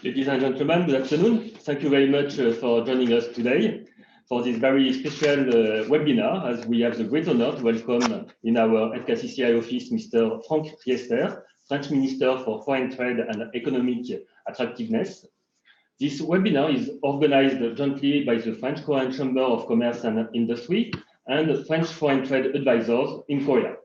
Ladies and gentlemen, good afternoon. Thank you very much for joining us today for this very special webinar, as we have the great honor to welcome in our FKCCI office Mr. Franck RIESTER, French Minister for Foreign Trade and Economic Attractiveness. This webinar is organized jointly by the French-Korean Chamber of Commerce and Industry and French Foreign Trade Advisors in Korea.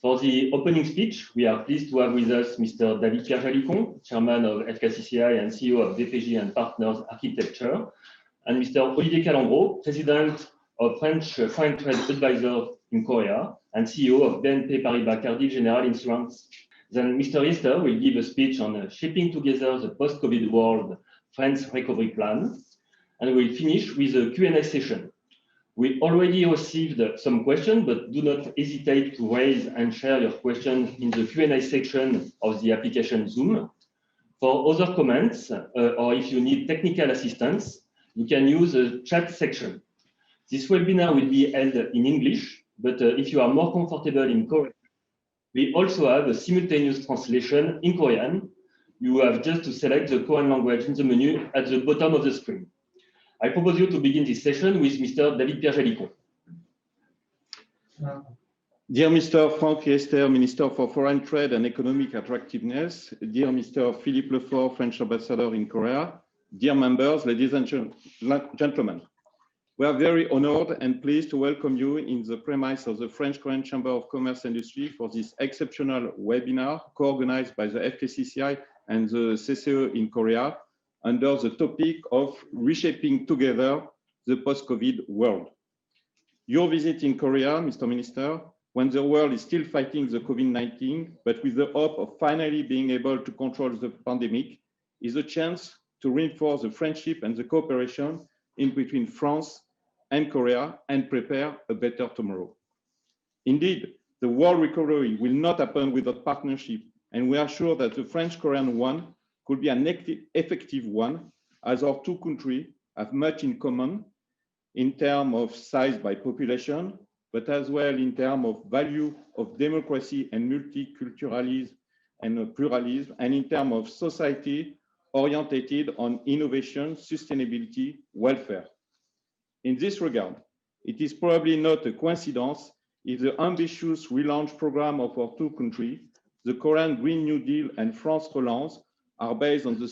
For the opening speech, we are pleased to have with us Mr. David-Pierre JALICON, Chairman of FKCCI and CEO of DPG and Partners Architecture, and Mr. Olivier CALANDREAU, President of French Foreign Trade Advisors in Korea and CEO of BNP Paribas Cardif General Insurance. Then Mr. RIESTER will give a speech on shaping together the post-COVID world French recovery plan, and we'll finish with a Q&A session. We already received some questions, but do not hesitate to raise and share your questions in the Q&A section of the application Zoom. For other comments, or if you need technical assistance, you can use the chat section. This webinar will be held in English, but if you are more comfortable in Korean, we also have a simultaneous translation in Korean. You have just to select the Korean language in the menu at the bottom of the screen. I propose you to begin this session with Mr. David-Pierre JALICON. Dear Mr. Franck RIESTER, Minister for Foreign Trade and Economic Attractiveness, dear Mr. Philippe Lefort, French Ambassador in Korea, dear members, ladies and gentlemen, we are very honored and pleased to welcome you in the premise of the French-Korean Chamber of Commerce and Industry for this exceptional webinar co-organized by the FKCCI and the CCE in Korea under the topic of reshaping together the post-COVID world. Your visit in Korea, Mr. Minister, when the world is still fighting the COVID-19, but with the hope of finally being able to control the pandemic, is a chance to reinforce the friendship and the cooperation in between France and Korea and prepare a better tomorrow. Indeed, the world recovery will not happen without partnership, and we are sure that the French-Korean one could be an effective one, as our two countries have much in common in terms of size by population, but as well in terms of value of democracy and multiculturalism and pluralism, and in terms of society oriented on innovation, sustainability, welfare. In this regard, it is probably not a coincidence if the ambitious relaunch program of our two countries, the Korean Green New Deal and France Relance, are based on the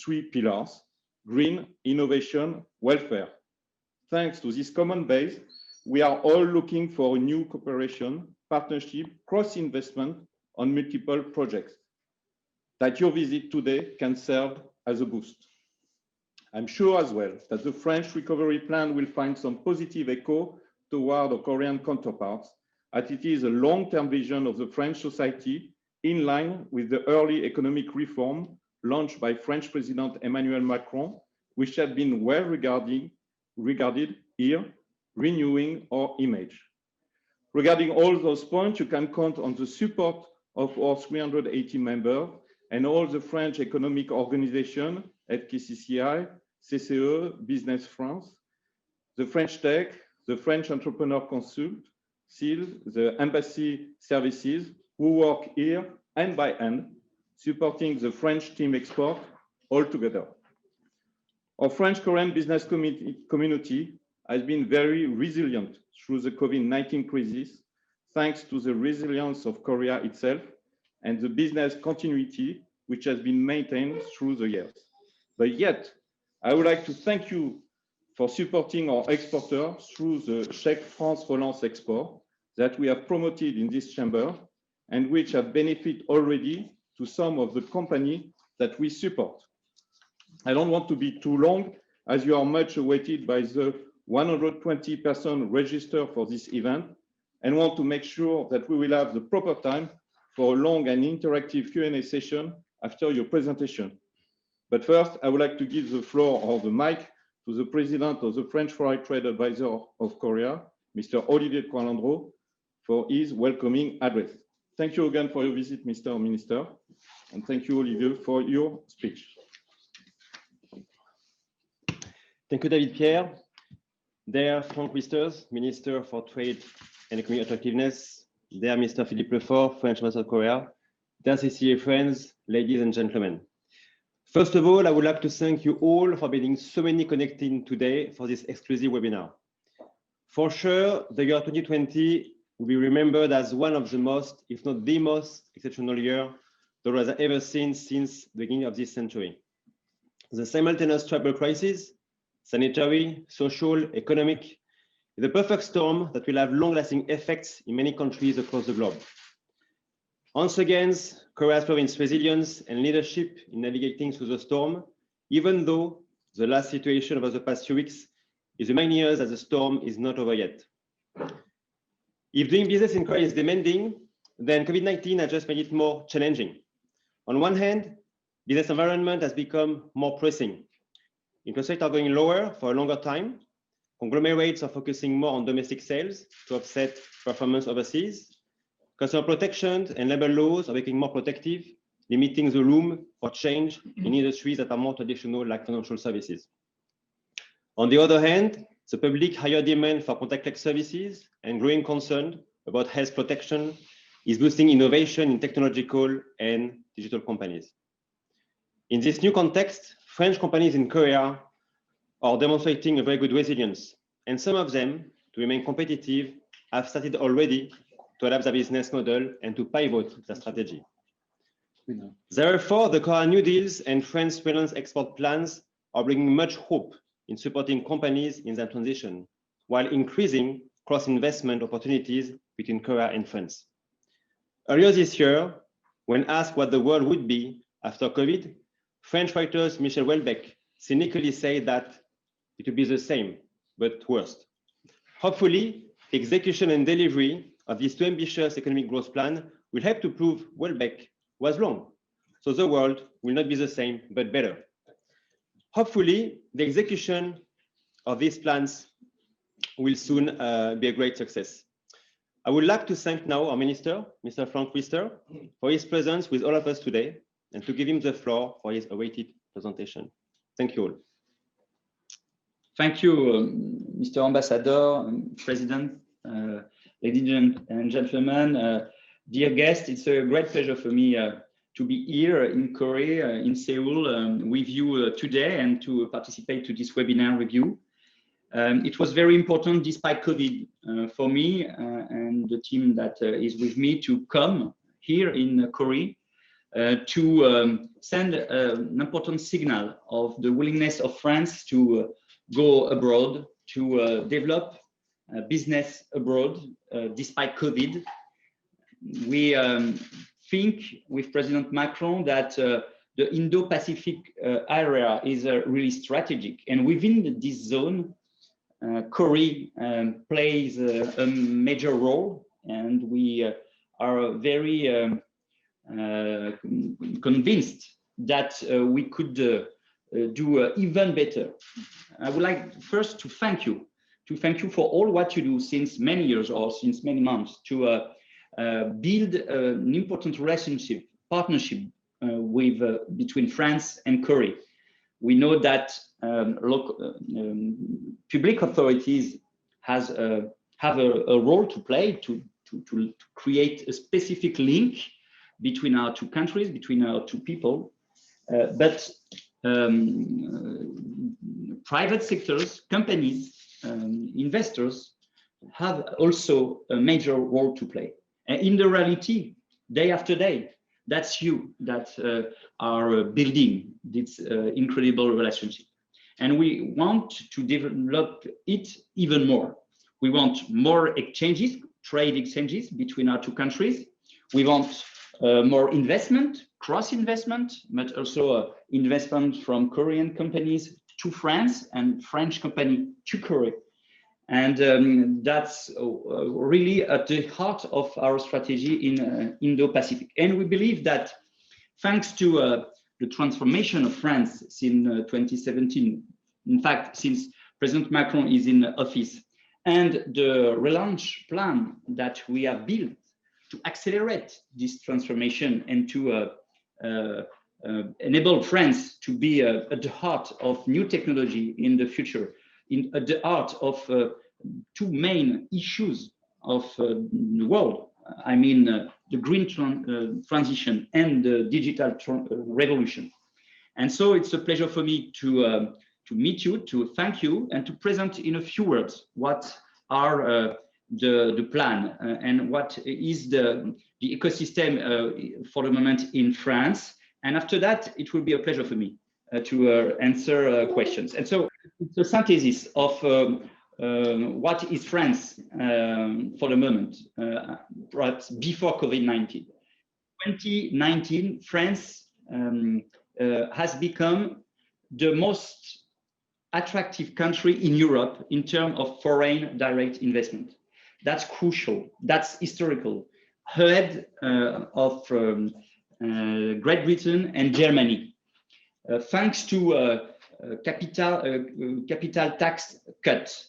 three pillars: green, innovation, welfare. Thanks to this common base, we are all looking for a new cooperation, partnership, cross-investment on multiple projects that your visit today can serve as a boost. I'm sure as well that the French recovery plan will find some positive echo toward our Korean counterparts, as it is a long-term vision of the French society in line with the early economic reform launched by French President Emmanuel Macron, which have been well regarded here, renewing our image. Regarding all those points, you can count on the support of our 380 members and all the French economic organizations, FKCCI, CCE, Business France, the French Tech, the French Entrepreneur Consult, SEAL, the Embassy Services, who work here hand by hand, supporting the French team export all together. Our French-Korean business community has been very resilient through the COVID-19 crisis, thanks to the resilience of Korea itself and the business continuity which has been maintained through the years. But yet, I would like to thank you for supporting our exporters through the Check France Relance Export that we have promoted in this chamber and which have benefited already to some of the companies that we support. I don't want to be too long, as you are much awaited by the 120 persons registered for this event, and want to make sure that we will have the proper time for a long and interactive Q&A session after your presentation. But first, I would like to give the floor or the mic to the President of the French Foreign Trade Advisor of Korea, Mr. Olivier CALANDREAU, for his welcoming address. Thank you again for your visit, Mr. Minister, and thank you, Olivier, for your speech. Thank you, David-Pierre. Dear Franck RIESTER, Minister for Trade and Economic Attractiveness, dear Mr. Philippe Lefort, French Ambassador of Korea, dear CCEF friends, ladies and gentlemen. First of all, I would like to thank you all for being so many connecting today for this exclusive webinar. For sure, the year 2020 will be remembered as one of the most, if not the most, exceptional year the world has ever seen since the beginning of this century. The simultaneous travel crisis, sanitary, social, economic, is a perfect storm that will have long-lasting effects in many countries across the globe. Once again, Korea has proven its resilience and leadership in navigating through the storm, even though the last situation over the past few weeks is reminding us that the storm is not over yet. If doing business in Korea is demanding, then COVID-19 has just made it more challenging. On one hand, business environment has become more pressing. Interest rates are going lower for a longer time. Conglomerates are focusing more on domestic sales to offset performance overseas. Consumer protection and labor laws are making more protective, limiting the room for change in industries that are more traditional, like financial services. On the other hand, the public higher demand for contactless services and growing concern about health protection is boosting innovation in technological and digital companies. In this new context, French companies in Korea are demonstrating a very good resilience, and some of them, to remain competitive, have started already to adapt their business model and to pivot their strategy. Therefore, the Korean New Deals and French freelance export plans are bringing much hope in supporting companies in their transition, while increasing cross-investment opportunities between Korea and France. Earlier this year, when asked what the world would be after COVID, French writer Michel Houellebecq cynically said that it would be the same, but worse. Hopefully, the execution and delivery of this too ambitious economic growth plan will help to prove Houellebecq was wrong. So the world will not be the same, but better. Hopefully, the execution of these plans will soon be a great success. I would like to thank now our minister, Mr. Franck RIESTER, for his presence with all of us today, and to give him the floor for his awaited presentation. Thank you all. Thank you, Mr. Ambassador, President, ladies and gentlemen, dear guests. It's a great pleasure for me to be here in Korea, in Seoul, with you today and to participate to this webinar review. It was very important, despite COVID, for me and the team that is with me to come here in Korea to send an important signal of the willingness of France to go abroad, to develop business abroad, despite COVID. We think with President Macron that the Indo-Pacific area is really strategic, and within this zone, Korea plays a major role, and we are very convinced that we could do even better. I would like first to thank you for all what you do since many years or since many months to build an important relationship, partnership between France and Korea. We know that public authorities have a role to play to create a specific link between our two countries, between our two people, but private sectors, companies, investors have also a major role to play. And in the reality, day after day, that's you that are building this incredible relationship. And we want to develop it even more. We want more exchanges, trade exchanges between our two countries. We want more investment, cross-investment, but also investment from Korean companies to France and French company to Korea. And that's really at the heart of our strategy in Indo-Pacific. And we believe that thanks to the transformation of France since 2017, in fact, since President Macron is in office, and the relaunch plan that we have built to accelerate this transformation and to enable France to be at the heart of new technology in the future, at the heart of two main issues of the world. I mean, the green transition and the digital revolution. And so it's a pleasure for me to meet you, to thank you, and to present in a few words what are the plan and what is the ecosystem for the moment in France. And after that, it will be a pleasure for me to answer questions. And so it's a synthesis of what is France for the moment, perhaps before COVID-19. 2019, France has become the most attractive country in Europe in terms of foreign direct investment. That's crucial, that's historical, ahead of Great Britain and Germany, thanks to capital tax cut,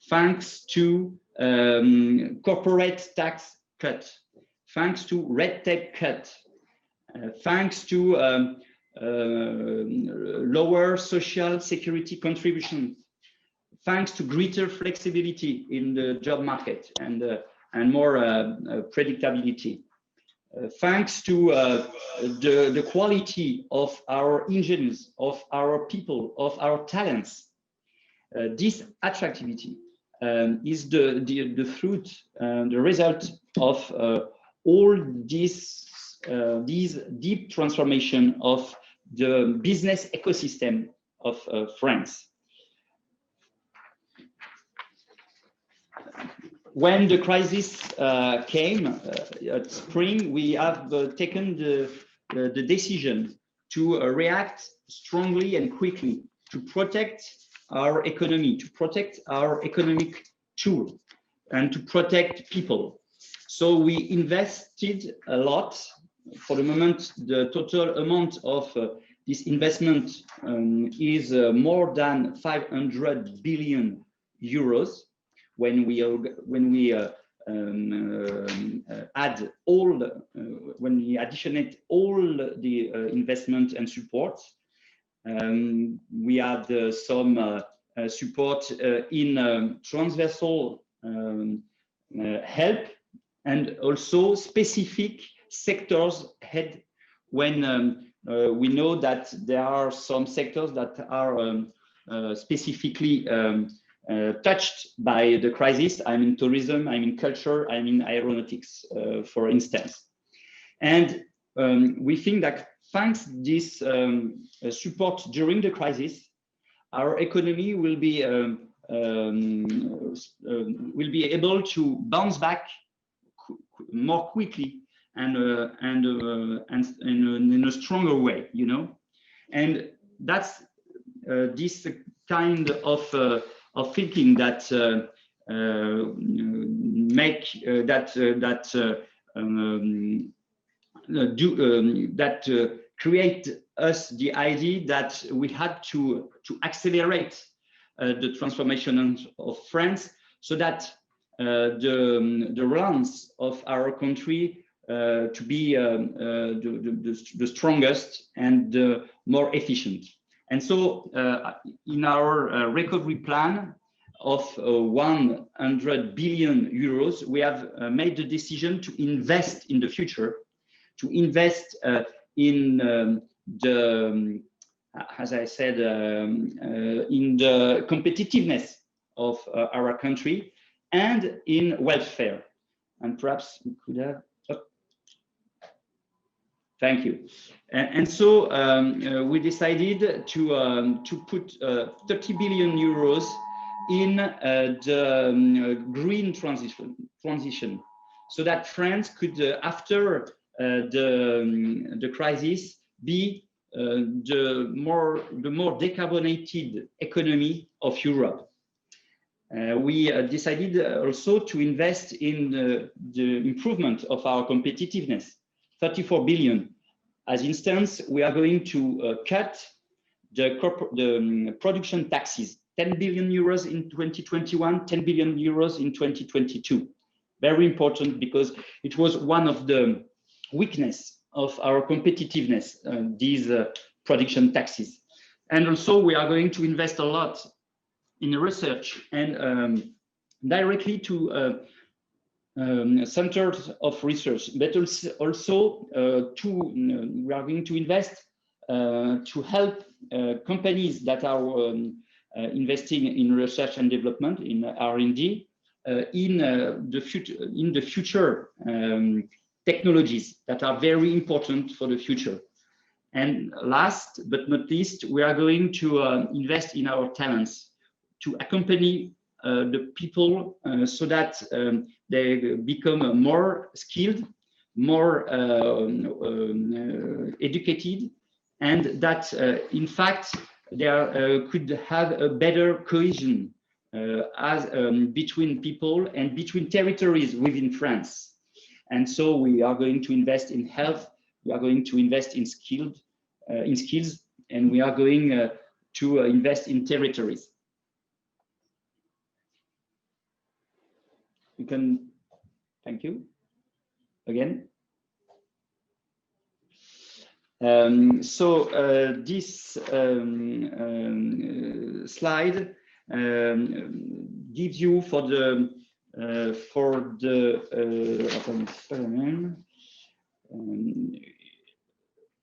thanks to corporate tax cut, thanks to red tape cut, thanks to lower social security contributions, thanks to greater flexibility in the job market and more predictability, thanks to the quality of our engineers, of our people, of our talents. This attractivity is the fruit, the result of all these deep transformation of the business ecosystem of France. When the crisis came at spring, we have taken the decision to react strongly and quickly to protect our economy, to protect our economic tool, and to protect people. So we invested a lot. For the moment, the total amount of this investment is more than 500 billion euros. When we add all, when we additionate all the investment and support, we have some support in transversal help and also specific sectors head when we know that there are some sectors that are specifically touched by the crisis. I'm in tourism, I'm in culture, I'm in aeronautics, for instance. And we think that thanks this support during the crisis, our economy will be able to bounce back more quickly and in a stronger way, you know. And that's this kind of thinking that create us the idea that we had to accelerate the transformation of France, so that the relance of our country to be the strongest and the more efficient. And so in our recovery plan of 100 billion euros, we have made the decision to invest in the future, to invest in the, as I said, in the competitiveness of our country and in welfare. And perhaps we could have, thank you. And so we decided to put 30 billion euros in the green transition, so that France could, after the crisis, be the more decarbonated economy of Europe. We decided also to invest in the improvement of our competitiveness, 34 billion. As instance, we are going to cut the production taxes, 10 billion euros in 2021, 10 billion euros in 2022. Very important, because it was one of the weakness of our competitiveness, these production taxes. And also we are going to invest a lot in research and directly to centers of research, but also we are going to invest to help companies that are investing in research and development, in R&D, in the future technologies that are very important for the future. And last but not least, we are going to invest in our talents to accompany the people so that they become more skilled, more educated, and that in fact they could have a better cohesion between people and between territories within France. And so we are going to invest in health, we are going to invest in skills, and we are going to invest in territories. You can, thank you again. This slide gives you for the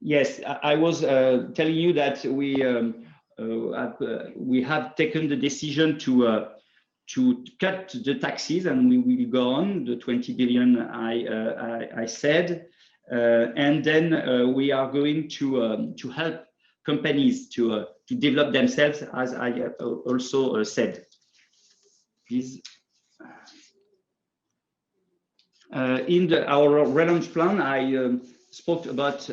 yes, I was telling you that we have taken the decision to cut the taxes, and we will go on the 20 billion I said, and then we are going to help companies to develop themselves, as I also said. Please. In our relaunch plan, I spoke about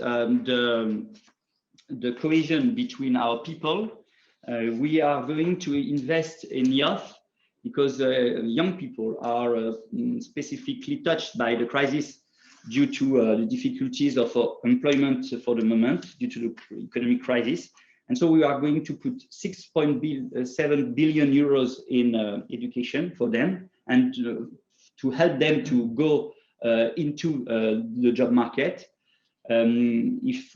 the cohesion between our people. We are going to invest in youth because young people are specifically touched by the crisis due to the difficulties of employment for the moment due to the economic crisis. And so we are going to put 6.7 billion euros in education for them and to help them to go into the job market. If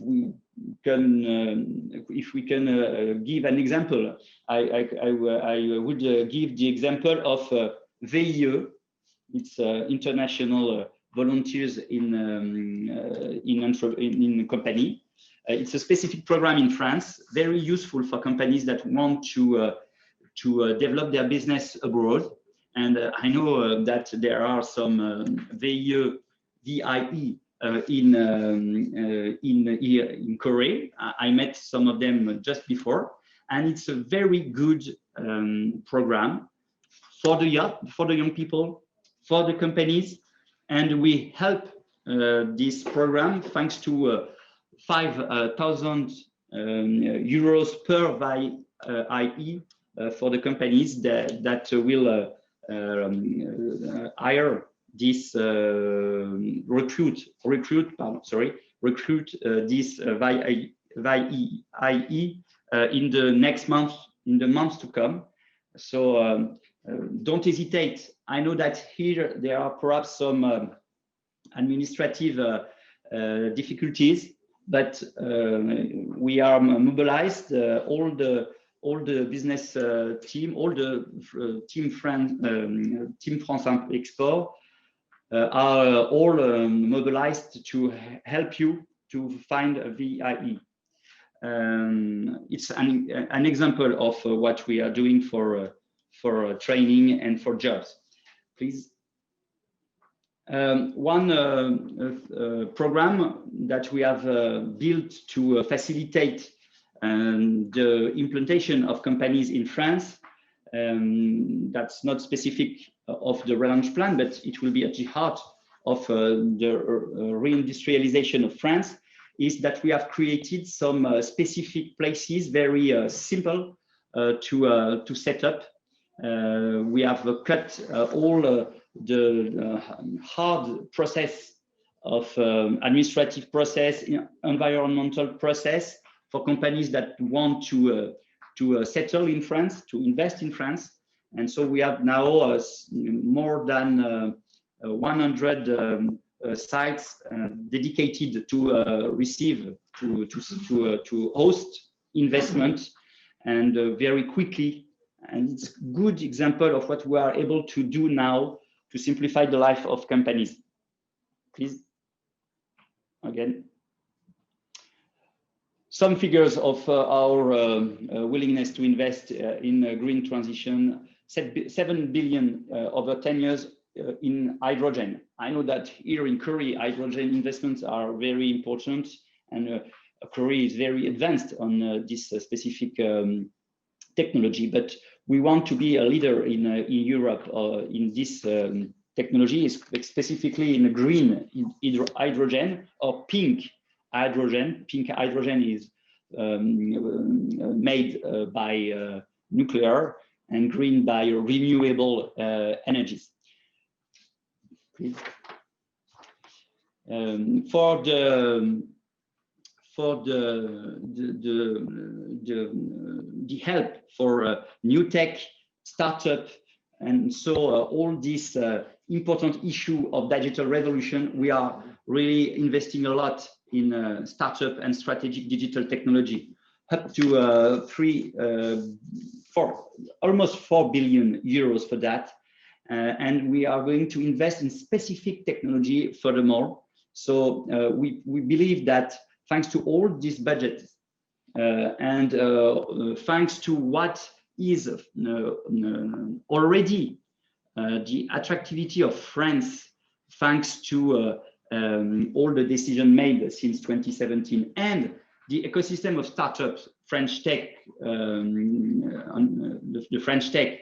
we can give an example, I would give the example of VIE. It's international volunteers in company. It's a specific program in France, very useful for companies that want to develop their business abroad. And I know that there are some VIE in Korea. I met some of them just before, and it's a very good program for the young people, for the companies, and we help this program thanks to 5,000 euros per VIE for the companies that will hire this recruit this VIE in the next month, in the months to come. So don't hesitate. I know that here there are perhaps some administrative difficulties, but we are mobilized. All the business team, all the Team France Export are all mobilized to help you to find a VIE. It's an example of what we are doing for training and for jobs. Please. One program that we have built to facilitate the implementation of companies in France, that's not specific of the relaunch plan, but it will be at the heart of the reindustrialization of France, is that we have created some specific places, very simple to set up. We have cut all the hard process of administrative process, environmental process for companies that want to settle in France, to invest in France. And so we have now more than 100 sites dedicated to receive, to host investment, and very quickly. And it's a good example of what we are able to do now to simplify the life of companies. Please, again. Some figures of our willingness to invest in green transition: 7 billion over 10 years in hydrogen. I know that here in Korea, hydrogen investments are very important, and Korea is very advanced on this specific technology. But we want to be a leader in Europe in this technology, specifically in green hydrogen or pink hydrogen. Pink hydrogen is made by nuclear, and green by renewable energies. Please. For the help for new tech startup, and so all this important issue of digital revolution, we are really investing a lot in startup and strategic digital technology, up to almost 4 billion euros for that. And we are going to invest in specific technology furthermore. So we believe that thanks to all this budget and thanks to what is already the attractivity of France, thanks to all the decisions made since 2017 and the ecosystem of startups, French Tech, the French Tech,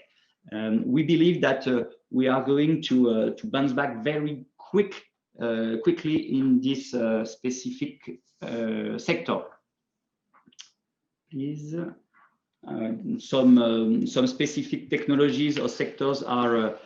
we believe that we are going to bounce back very quickly in this specific sector. Please. Some specific technologies or sectors are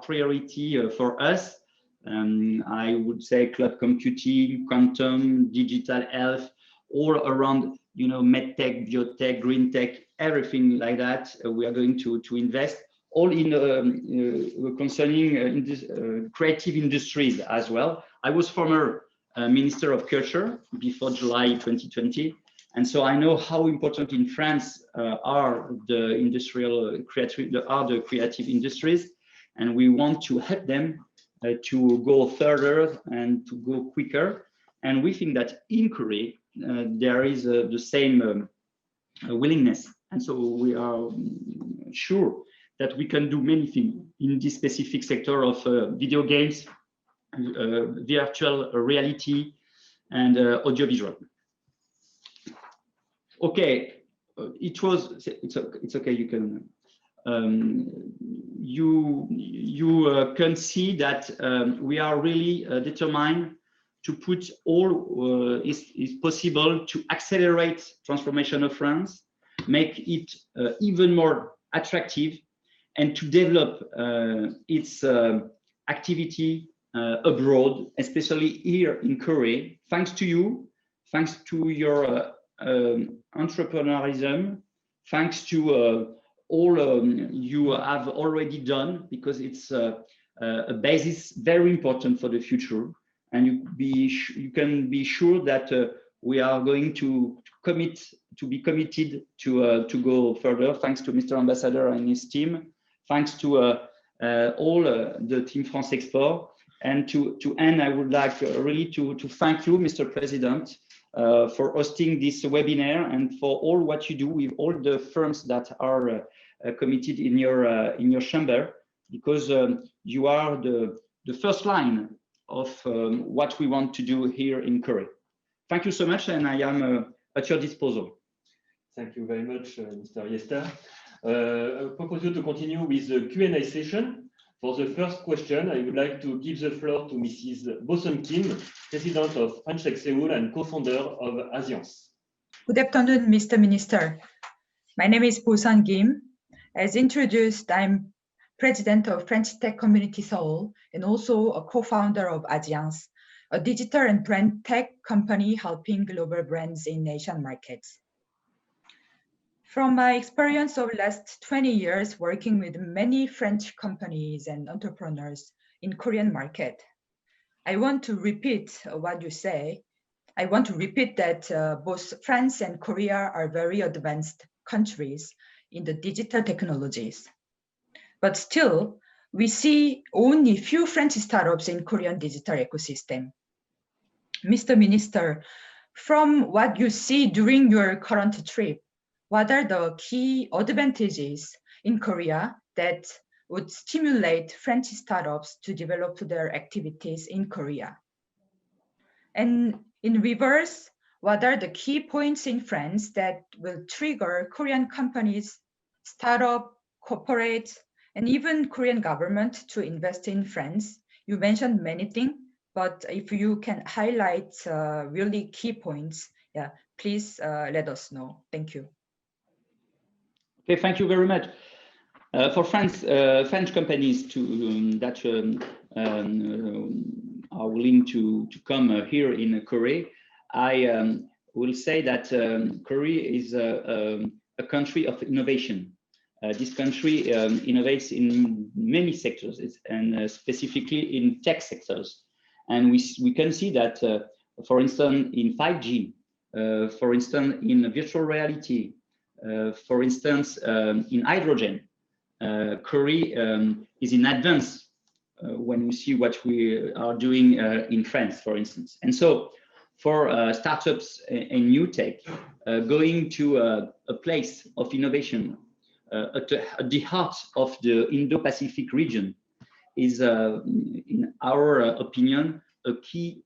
priority for us. I would say cloud computing, quantum, digital health, all around, medtech, biotech, green tech, everything like that. We are going to invest all in concerning in this, creative industries as well. I was former Minister of Culture before July 2020. And so I know how important in France are the creative industries, and we want to help them to go further and to go quicker. And we think that in Korea there is the same willingness, and so we are sure that we can do many things in this specific sector of video games, virtual reality, and audiovisual. Okay, it's okay. You can you can see that we are really determined to put all is possible to accelerate transformation of France, make it even more attractive, and to develop its activity abroad, especially here in Korea. Thanks to you, thanks to your entrepreneurism, thanks to all you have already done, because it's a basis very important for the future. And you can be sure that we are going to be committed to go further. Thanks to Mr. Ambassador and his team. Thanks to all the Team France Export. And to end, I would like really to thank you, Mr. President, for hosting this webinar and for all what you do with all the firms that are committed in your chamber, because you are the first line of what we want to do here in Korea. Thank you so much, and I am at your disposal. Thank you very much, Mr. Riester. I propose you to continue with the Q&A session. For the first question, I would like to give the floor to Mrs. Boson Kim, President of French Tech Seoul and co-founder of Asiance. Good afternoon, Mr. Minister. My name is Boson Kim. As introduced, I'm President of French Tech Community Seoul and also a co-founder of Asiance, a digital and brand tech company helping global brands in Asian markets. From my experience of last 20 years working with many French companies and entrepreneurs in Korean market, I want to repeat what you say. I want to repeat that both France and Korea are very advanced countries in the digital technologies. But still, we see only few French startups in Korean digital ecosystem. Mr. Minister, from what you see during your current trip, what are the key advantages in Korea that would stimulate French startups to develop their activities in Korea? And in reverse, what are the key points in France that will trigger Korean companies, startup, corporate, and even Korean government to invest in France? You mentioned many things, but if you can highlight really key points, yeah, please let us know. Thank you. Okay, thank you very much. For France, French companies that are willing to come here in Korea, I will say that Korea is a country of innovation. This country innovates in many sectors, and specifically in tech sectors. And we can see that, for instance, in 5G, for instance, in virtual reality, for instance, in hydrogen, Korea is in advance when we see what we are doing in France, for instance. And so for startups and new tech, going to a place of innovation at the heart of the Indo-Pacific region is, in our opinion, a key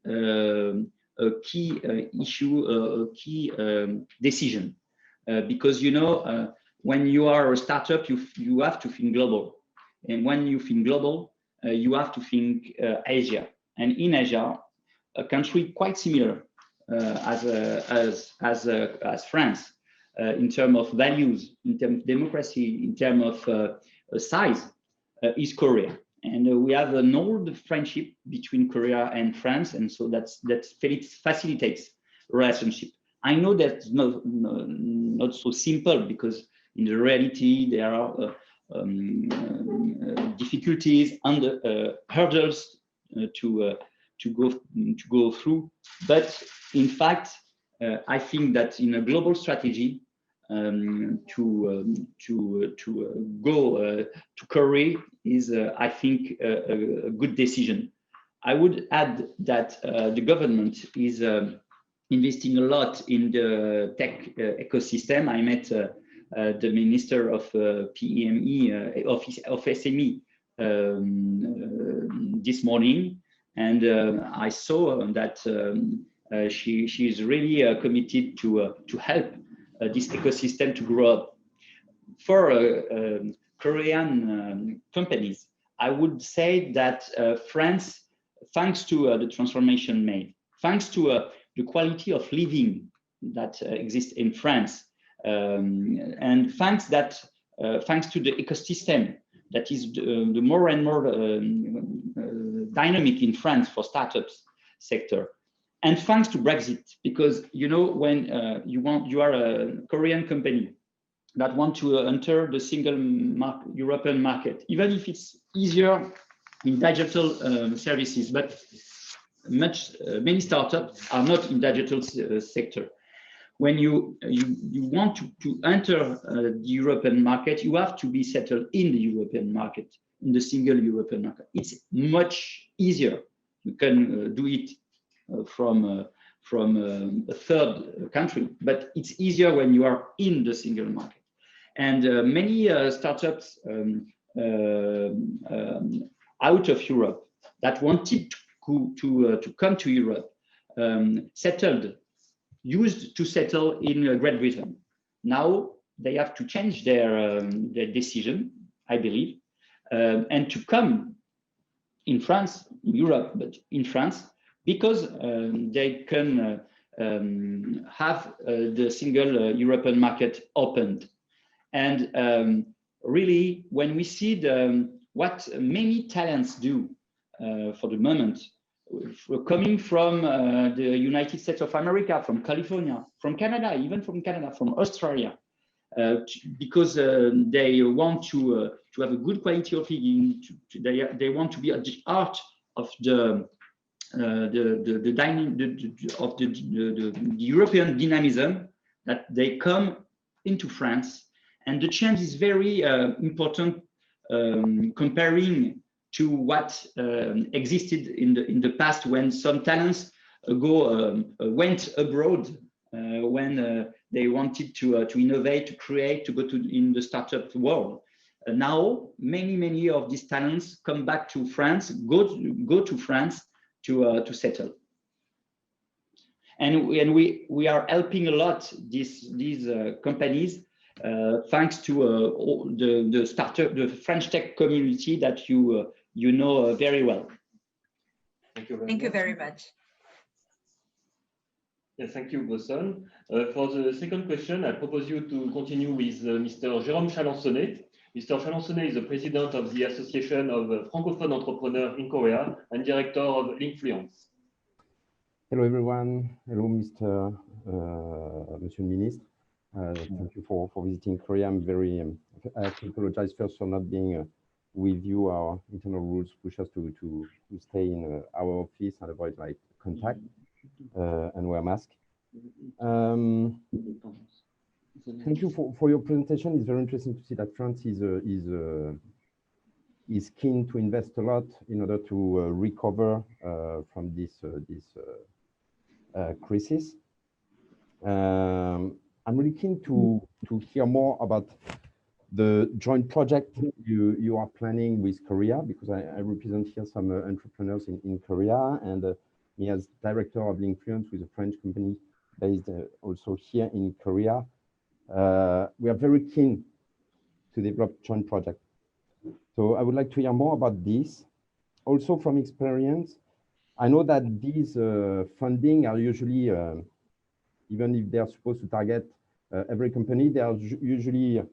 issue, a key decision. Because, you know, when you are a startup, you have to think global. And when you think global, you have to think Asia. And in Asia, a country quite similar as France, in terms of values, in terms of democracy, in terms of size, is Korea. And we have an old friendship between Korea and France, and so that facilitates relationship. I know that's not so simple, because in the reality there are difficulties and hurdles to go through. But in fact, I think that in a global strategy, to go to Korea is, I think, a good decision. I would add that the government is investing a lot in the tech ecosystem. I met the Minister of PME, of SME this morning, and I saw that she is really committed to help this ecosystem to grow up. For Korean companies, I would say that France, thanks to the transformation made, thanks to the quality of living that exists in France, and thanks to the ecosystem that is the more and more dynamic in France for startups sector, and thanks to Brexit, because you know, when you are a Korean company that want to enter the single European market, even if it's easier in digital services, but many startups are not in digital sector. When you want to enter the European market, you have to be settled in the European market, in the single European market. It's much easier. You can do it from a third country, but it's easier when you are in the single market. And many startups out of Europe that wanted to come to Europe used to settle in Great Britain. Now they have to change their decision, I believe, and to come in France, in Europe, but in France, because they can have the single European market opened. And really, when we see what many talents do for the moment, coming from the United States of America, from California, from Canada, even from Canada, from Australia, because they want to have a good quality of living, they want to be at the heart of the European dynamism, that they come into France. And the change is very important, comparing to what existed in the past, when some talents went abroad when they wanted to innovate, to create, to go in the startup world. Now, many of these talents come back to France, go to France to settle. And we are helping a lot these companies thanks to the French Tech community that you know very well. Thank you very much. Yes, thank you, Boson. For the second question, I propose you to continue with Mr. Jérôme Chalençonnet. Mr. Chalençonnet is the president of the Association of Francophone Entrepreneurs in Korea and director of Linkfluence. Hello, everyone. Hello, Monsieur le Ministre. Thank you for visiting Korea. I have to apologize first for not being with you. Our internal rules push us to stay in our office and avoid like contact and wear mask. Thank you for your presentation. It's very interesting to see that France is keen to invest a lot in order to recover from this crisis. I'm really keen to hear more about the joint project you are planning with Korea, because I represent here some entrepreneurs in Korea, and me as director of Linkfluence with a French company based also here in Korea. We are very keen to develop joint project. So I would like to hear more about this. Also from experience, I know that these funding are usually, even if they are supposed to target every company, they are usually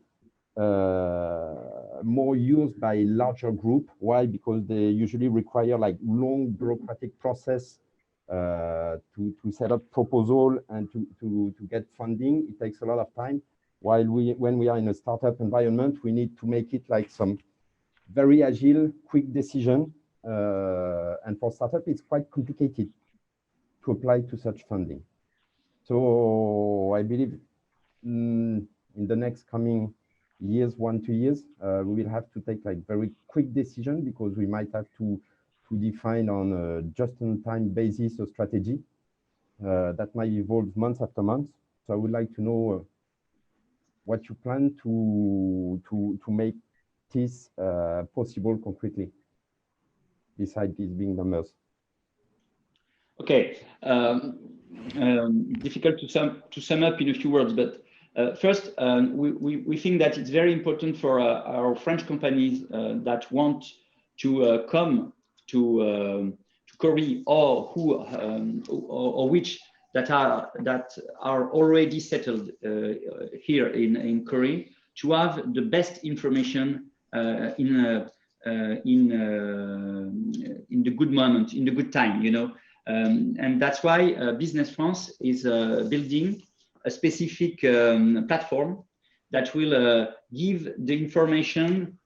more used by larger group. Why? Because they usually require like long bureaucratic process to set up proposal and to get funding. It takes a lot of time. While when we are in a startup environment, we need to make it like some very agile, quick decision. And for startup, it's quite complicated to apply to such funding. So I believe in the next coming years, 1-2 years, we will have to take like very quick decision, because we might have to define on a just-in-time basis a strategy that might evolve month after month. So I would like to know what you plan to make this possible concretely, besides these being numbers. Okay, difficult to sum up in a few words, but first, we think that it's very important for our French companies that want to come to Korea, or who or which that are already settled here in Korea, to have the best information in the good moment, in the good time, you know. And that's why Business France is building a specific platform that will give the information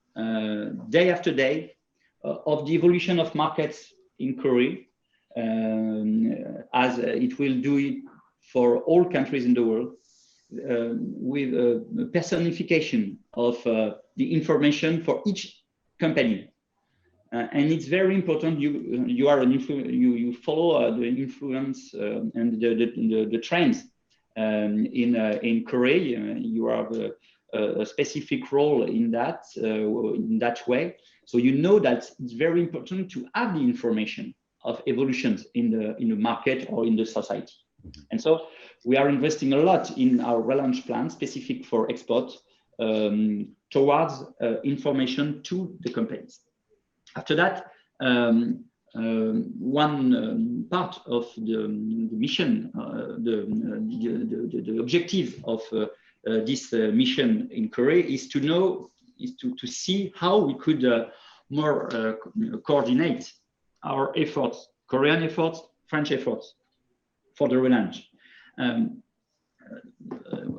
day after day of the evolution of markets in Korea, as it will do it for all countries in the world, with a personification of the information for each company. And it's very important. You are you follow the influence and the trends in Korea. You have a specific role in that way. So you know that it's very important to have the information of evolutions in the market or in the society. And so we are investing a lot in our relaunch plan specific for export towards information to the companies. After that, one part of the mission, the objective of this mission in Korea is to see how we could more coordinate our efforts, Korean efforts, French efforts for the relaunch.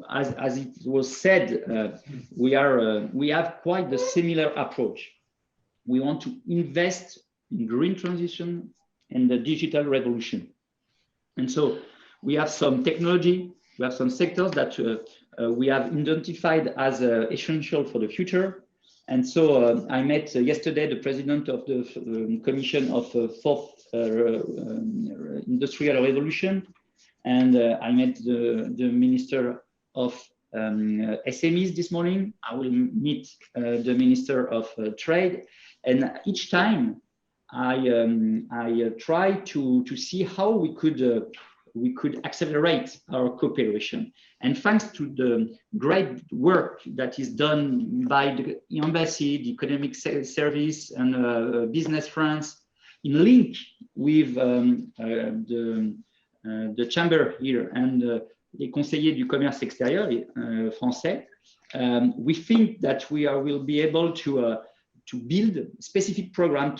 As it was said, we have quite the similar approach. We want to invest in green transition and the digital revolution. And so we have some technology, we have some sectors that we have identified as essential for the future. And so I met yesterday the president of the Commission of Fourth Industrial Revolution, and I met the Minister of SMEs this morning. I will meet the Minister of Trade, and each time I try to see how we could accelerate our cooperation. And thanks to the great work that is done by the embassy, the economic service, and Business France, in link with the chamber here and les conseillers du commerce extérieur français, we think that we will be able to build specific program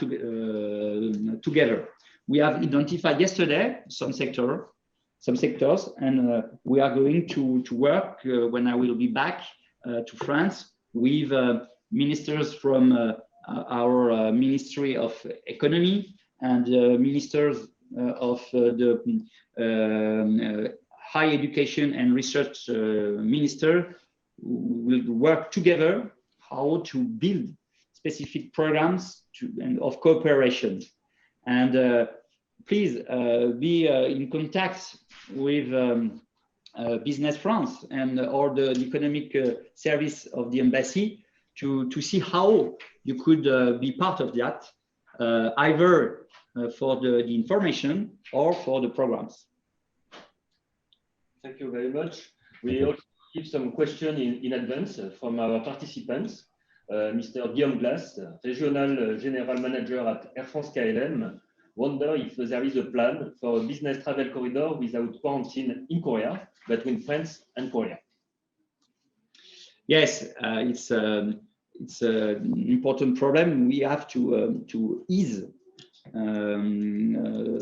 together. We have identified yesterday some sectors, and we are going to work when I will be back to France with ministers from our Ministry of Economy and ministers of the Higher Education and Research Minister. Will work together how to build specific programs of cooperation. And please be in contact with Business France and or the economic service of the embassy to see how you could be part of that, either for the information or for the programs. Thank you very much. We also give some questions in advance from our participants. Mr. Guillaume Glass, Regional General Manager at Air France KLM, wonder if there is a plan for a business travel corridor without quarantine in Korea between France and Korea. Yes, it's an important problem. We have to ease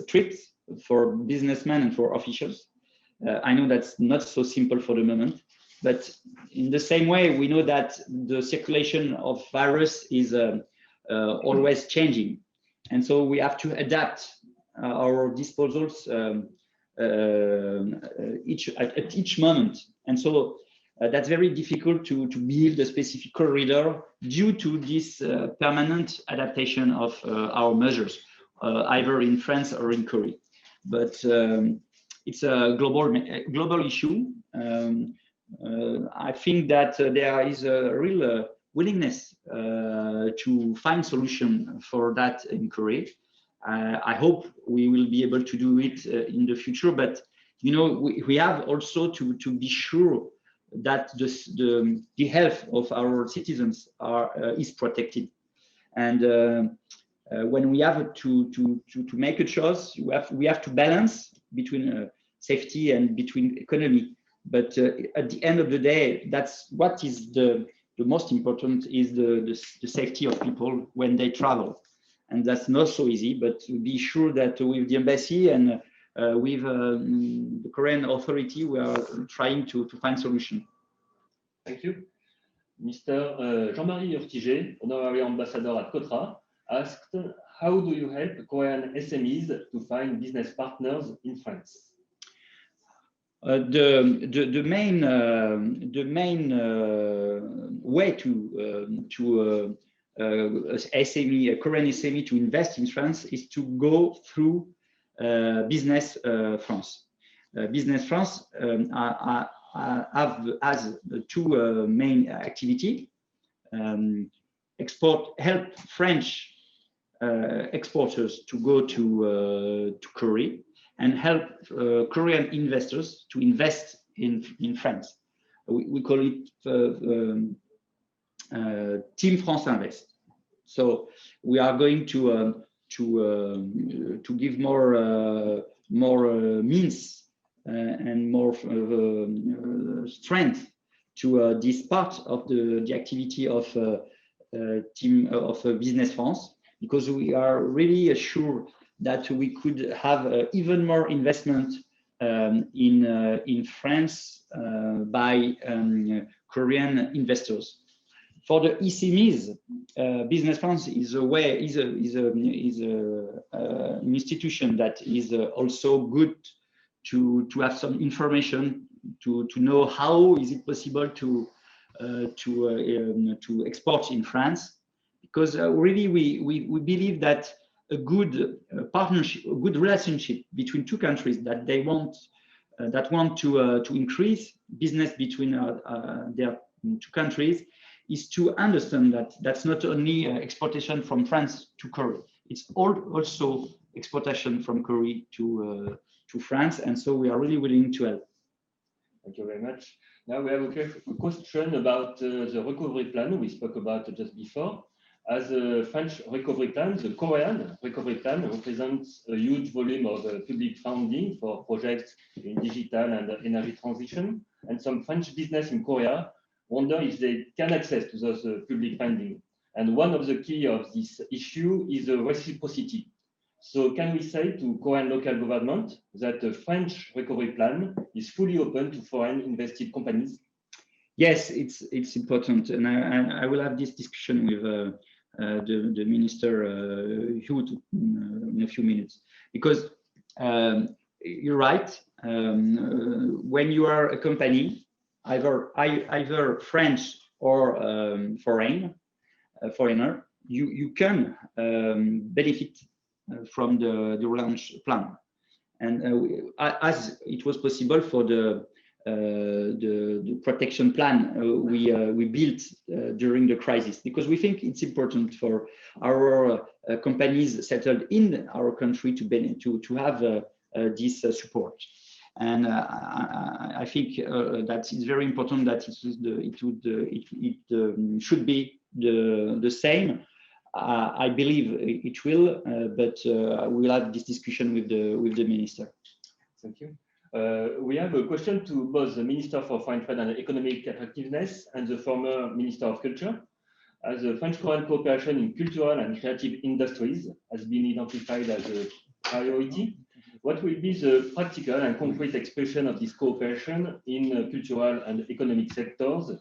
trips for businessmen and for officials. I know that's not so simple for the moment, but in the same way, we know that the circulation of virus is always changing. And so we have to adapt our disposals at each moment. And so that's very difficult to build a specific corridor due to this permanent adaptation of our measures, either in France or in Korea. But it's a global issue. I think that there is a real willingness to find solution for that in Korea. I hope we will be able to do it in the future, but you know, we have also to be sure that the health of our citizens is protected. And when we have to make a choice, we have to balance between safety and between economy. But at the end of the day, that's what is the most important is the safety of people when they travel. And that's not so easy, but to be sure that with the embassy and with the Korean authority, we are trying to find solution. Thank you. Mr. Jean-Marie Urtiger, Honorary Ambassador at COTRA, asked, how do you help Korean SMEs to find business partners in France? The main way to a Korean SME to invest in France is to go through Business France. Business France has two main activity: help French exporters to go to Korea, and help Korean investors to invest in France. We call it Team France Invest. So we are going to give more means and more strength to this part of the activity of team of Business France, because we are really sure that we could have even more investment in France by Korean investors. For the SMEs, Business France is an institution that is also good to have some information to know how is it possible to to export in France, because really we believe that a good partnership, a good relationship between two countries that they want to increase business between their two countries is to understand that that's not only exportation from France to Korea, it's also exportation from Korea to France, and so we are really willing to help. Thank you very much. Now we have a question about the recovery plan we spoke about just before. As a French recovery plan, the Korean recovery plan represents a huge volume of public funding for projects in digital and energy transition, and some French business in Korea wonder if they can access to those public funding. And one of the key of this issue is the reciprocity. So can we say to Korean local government that the French recovery plan is fully open to foreign invested companies? Yes, it's important, and I will have this discussion with the minister in a few minutes, because you're right. When you are a company, either French or foreigner, you can benefit from the relaunch plan, and as it was possible for the protection plan we built during the crisis, because we think it's important for our companies settled in our country to have this support. And I think that it's very important that it should be the same. I believe it will, but we'll have this discussion with the minister. Thank you. We have a question to both the Minister for Foreign Trade and Economic Attractiveness and the former Minister of Culture. As a French-Korean cooperation in cultural and creative industries has been identified as a priority, what will be the practical and concrete expression of this cooperation in cultural and economic sectors?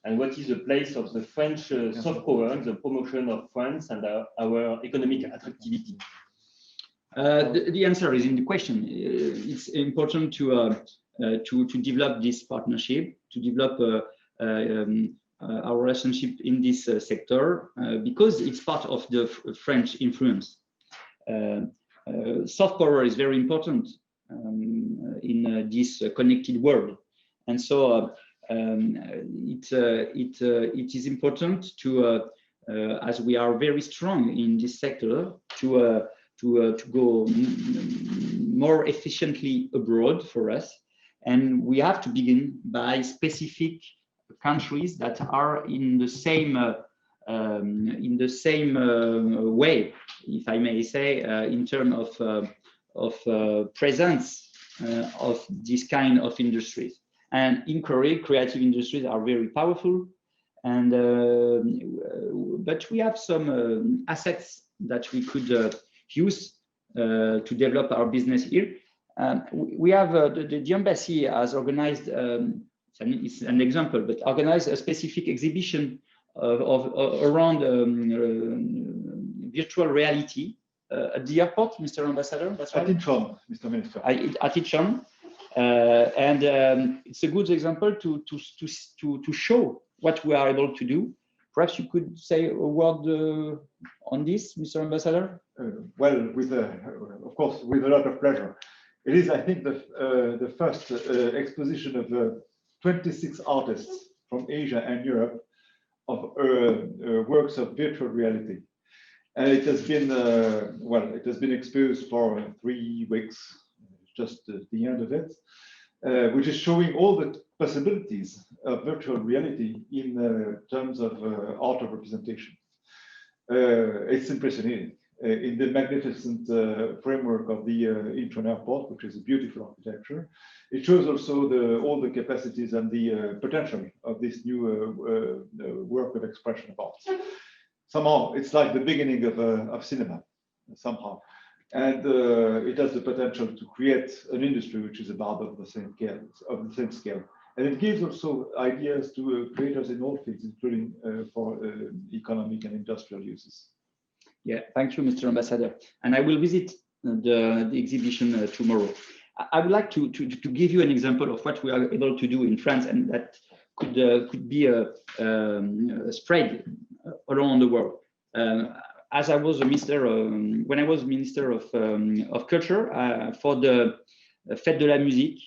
And what is the place of the French soft power in the promotion of France and our economic attractivity? The answer is in the question. It's important to develop this partnership, to develop our relationship in this sector, because it's part of the French influence. Soft power is very important in this connected world, and so it is important to, as we are very strong in this sector, to go more efficiently abroad for us, and we have to begin by specific countries that are in the same way, if I may say, in terms of presence of this kind of industries. And in Korea, creative industries are very powerful, and but we have some assets that we could use to develop our business here. We have the embassy has organized, it's an example, but organized a specific exhibition around virtual reality at the airport, Mr. Ambassador. That's right. At Incheon, Mr. Minister. At Incheon. And it's a good example to show what we are able to do. Perhaps you could say a word on this, Mr. Ambassador? Well, of course, with a lot of pleasure. It is, I think, the first exposition of 26 artists from Asia and Europe of works of virtual reality. And it has been, well, it has been exposed for 3 weeks, just the end of it, which is showing all the possibilities of virtual reality in terms of art of representation. It's impressive. In the magnificent framework of the Incheon Airport, which is a beautiful architecture, it shows also all the capacities and the potential of this new work of expression of art. Somehow, it's like the beginning of cinema, somehow. And it has the potential to create an industry which is about of the same scale. And it gives also ideas to creators in all fields, including for economic and industrial uses. Yeah, thank you, Mr. Ambassador. And I will visit the exhibition tomorrow. I would like to give you an example of what we are able to do in France, and that could be spread around the world. As I was a minister, when I was Minister of Culture for the Fête de la Musique,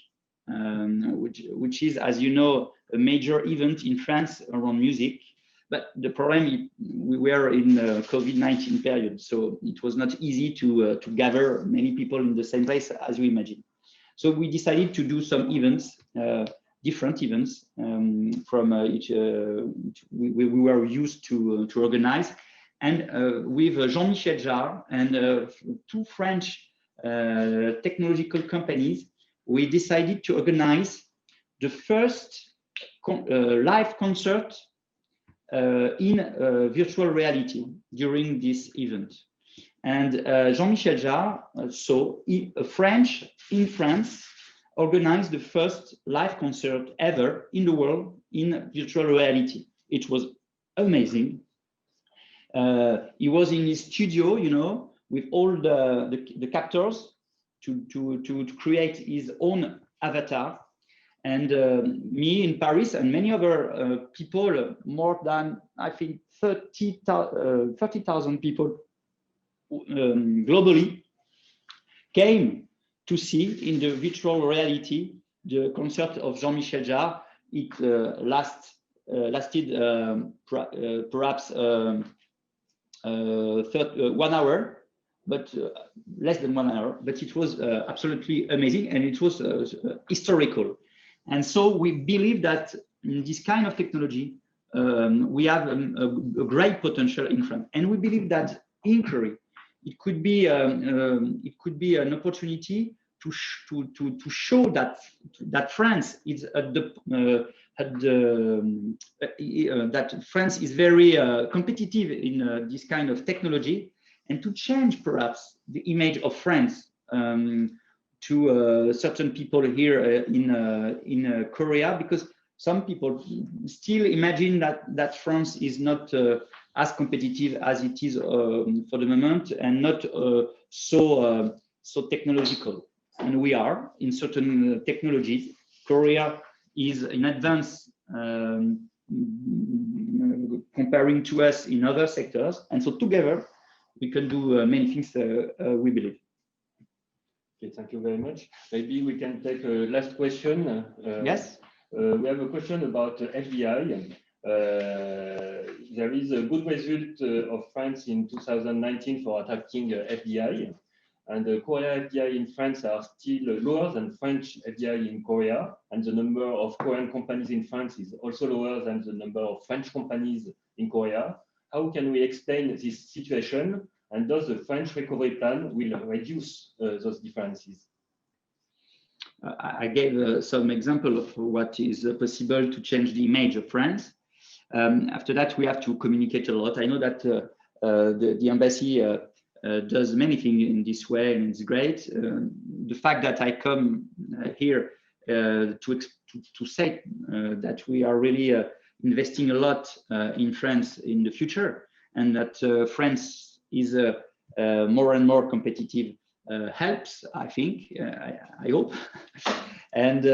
which is, as you know, a major event in France around music. But the problem, we were in the COVID-19 period, so it was not easy to gather many people in the same place as you imagine. So we decided to do some events, different events from each we were used to organize. And with Jean-Michel Jarre and 2 French technological companies, we decided to organize the first live concert in virtual reality during this event. And Jean-Michel Jarre, a French in France, organized the first live concert ever in the world in virtual reality. It was amazing. He was in his studio, you know, with all the captors to create his own avatar. And me in Paris and many other people, more than, I think, 30,000 people globally came to see in the virtual reality the concert of Jean-Michel Jarre. It lasted perhaps 1 hour, but less than 1 hour. But it was absolutely amazing, and it was historical. And so we believe that in this kind of technology, we have a great potential in France. And we believe that inquiry, it could be an opportunity to show that France is that France is very competitive in this kind of technology, and to change perhaps the image of France to certain people here in Korea, because some people still imagine that France is not as competitive as it is for the moment, and not so technological. And we are in certain technologies. Korea is in advance comparing to us in other sectors, and so together we can do many things, we believe. Okay, thank you very much. Maybe we can take a last question. Yes. We have a question about FDI. There is a good result of France in 2019 for attracting FDI, and the Korea FDI in France are still lower than French FDI in Korea, and the number of Korean companies in France is also lower than the number of French companies in Korea. How can we explain this situation, and does the French recovery plan will reduce those differences? I gave some example of what is possible to change the image of France. After that, we have to communicate a lot. I know that the embassy does many things in this way, and it's great. The fact that I come here to say that we are really investing a lot in France in the future, and that France is more and more competitive helps, I think, I hope. And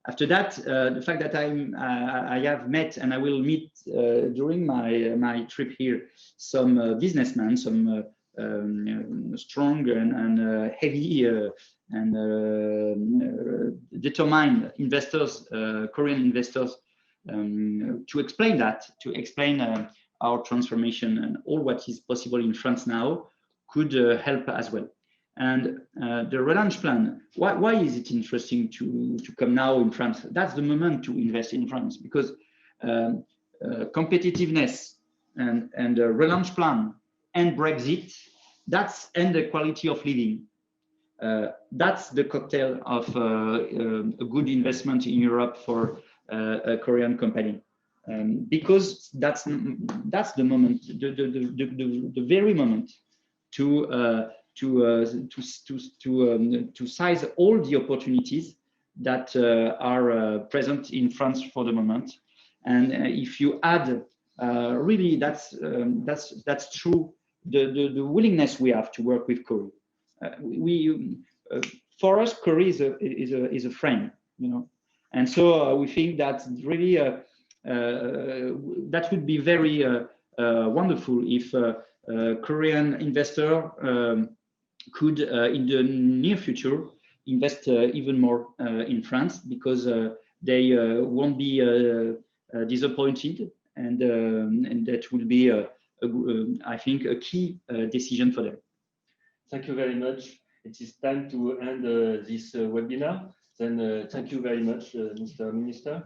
after that, the fact that I have met, and I will meet during my trip here, some businessmen, some strong and heavy and determined investors, Korean investors, to explain our transformation and all what is possible in France now could help as well. And the relaunch plan, why is it interesting to come now in France? That's the moment to invest in France, because competitiveness and the relaunch plan and Brexit, and the quality of living. That's the cocktail of a good investment in Europe for a Korean company. Because that's the moment, the very moment to size all the opportunities that are present in France for the moment. And if you add, really, that's true, the willingness we have to work with Korea. For us, Korea is a friend, you know, And so we think that really that would be very wonderful if Korean investor could in the near future invest even more in France, because they won't be disappointed, and that will be I think a key decision for them. Thank you very much. It is time to end this webinar. Then thank you very much, Mr. Minister.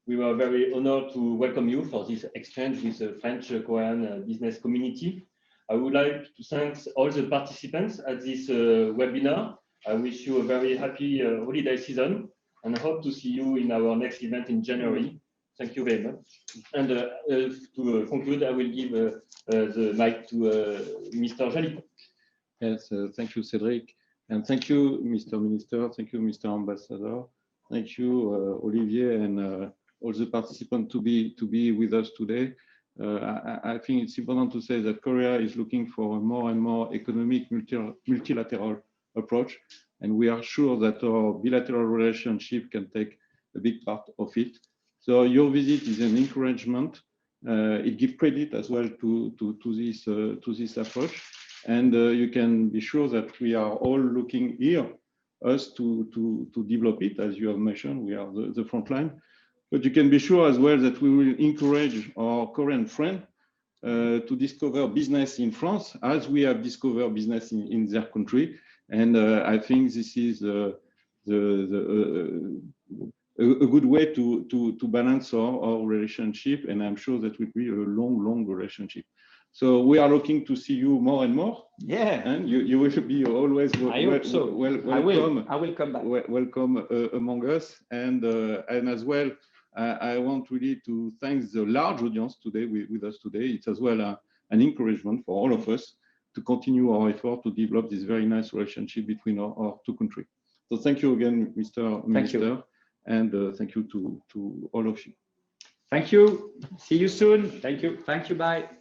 We were very honored to welcome you for this exchange with the French-Korean business community. I would like to thank all the participants at this webinar. I wish you a very happy holiday season and hope to see you in our next event in January. Thank you very much. And to conclude, I will give the mic to Mr. JALICON. Yes, thank you, Cedric. And thank you, Mr. Minister. Thank you, Mr. Ambassador. Thank you, Olivier, and all the participants to be with us today. I think it's important to say that Korea is looking for a more and more economic multilateral approach, and we are sure that our bilateral relationship can take a big part of it. So your visit is an encouragement. It gives credit as well to this approach, and you can be sure that we are all looking here us to develop it. As you have mentioned, we are the front line. But you can be sure as well that we will encourage our Korean friends to discover business in France, as we have discovered business in their country. And I think this is a good way to balance our relationship. And I'm sure that will be a long relationship. So we are looking to see you more and more. Yeah. And you will be always welcome. I will come back. Welcome among us. And as well, I want really to thank the large audience today with us today. It's as well an encouragement for all of us to continue our effort to develop this very nice relationship between our two countries. So thank you again, Mr. Minister, and thank you to all of you. Thank you. See you soon. Thank you. Thank you. Bye.